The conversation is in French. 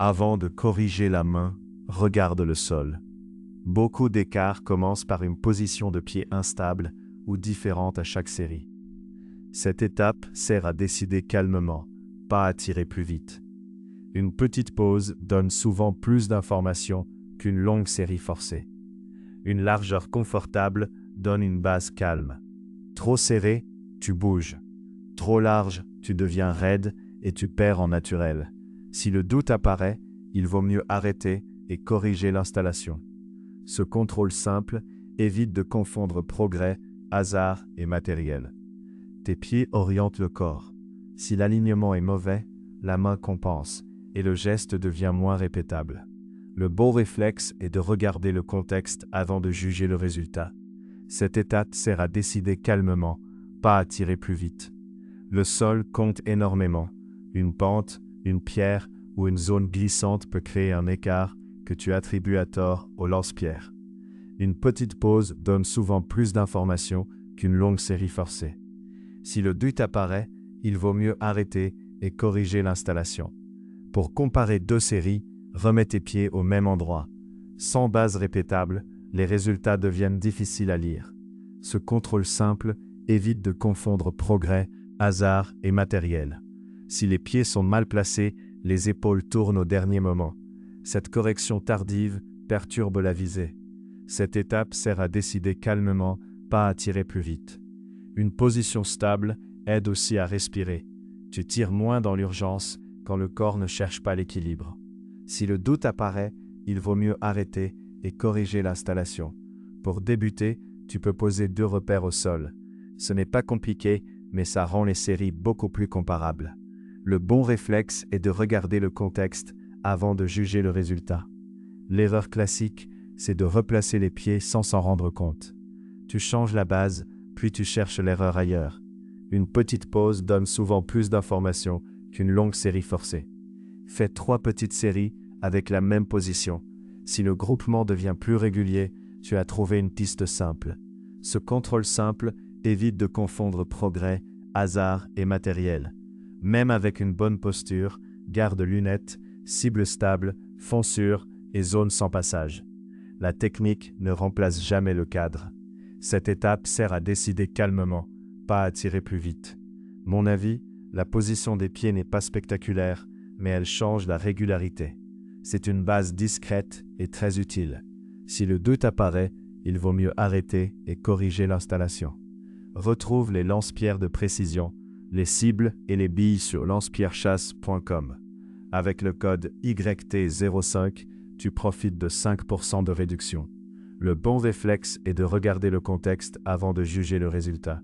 Avant de corriger la main, regarde le sol. Beaucoup d'écarts commencent par une position de pied instable ou différente à chaque série. Cette étape sert à décider calmement, pas à tirer plus vite. Une petite pause donne souvent plus d'informations qu'une longue série forcée. Une largeur confortable donne une base calme. Trop serré, tu bouges. Trop large, tu deviens raide et tu perds en naturel. Si le doute apparaît, il vaut mieux arrêter et corriger l'installation. Ce contrôle simple évite de confondre progrès, hasard et matériel. Tes pieds orientent le corps. Si l'alignement est mauvais, la main compense et le geste devient moins répétable. Le bon réflexe est de regarder le contexte avant de juger le résultat. Cette étape sert à décider calmement, pas à tirer plus vite. Le sol compte énormément. Une pente, une pierre ou une zone glissante peut créer un écart que tu attribues à tort au lance-pierre. Une petite pause donne souvent plus d'informations qu'une longue série forcée. Si le doute apparaît, il vaut mieux arrêter et corriger l'installation. Pour comparer deux séries, remets tes pieds au même endroit. Sans base répétable, les résultats deviennent difficiles à lire. Ce contrôle simple évite de confondre progrès, hasard et matériel. Si les pieds sont mal placés, les épaules tournent au dernier moment. Cette correction tardive perturbe la visée. Cette étape sert à décider calmement, pas à tirer plus vite. Une position stable aide aussi à respirer. Tu tires moins dans l'urgence quand le corps ne cherche pas l'équilibre. Si le doute apparaît, il vaut mieux arrêter et corriger l'installation. Pour débuter, tu peux poser 2 repères au sol. Ce n'est pas compliqué, mais ça rend les séries beaucoup plus comparables. Le bon réflexe est de regarder le contexte avant de juger le résultat. L'erreur classique, c'est de replacer les pieds sans s'en rendre compte. Tu changes la base, puis tu cherches l'erreur ailleurs. Une petite pause donne souvent plus d'informations qu'une longue série forcée. Fais 3 petites séries avec la même position. Si le groupement devient plus régulier, tu as trouvé une piste simple. Ce contrôle simple évite de confondre progrès, hasard et matériel. Même avec une bonne posture, garde lunettes, cible stable, fond sûr et zone sans passage. La technique ne remplace jamais le cadre. Cette étape sert à décider calmement, pas à tirer plus vite. Mon avis, la position des pieds n'est pas spectaculaire, mais elle change la régularité. C'est une base discrète et très utile. Si le doute apparaît, il vaut mieux arrêter et corriger l'installation. Retrouve les lance-pierres de précision, les cibles et les billes sur lancepierrechasse.com. Avec le code YT05, tu profites de 5% de réduction. Le bon réflexe est de regarder le contexte avant de juger le résultat.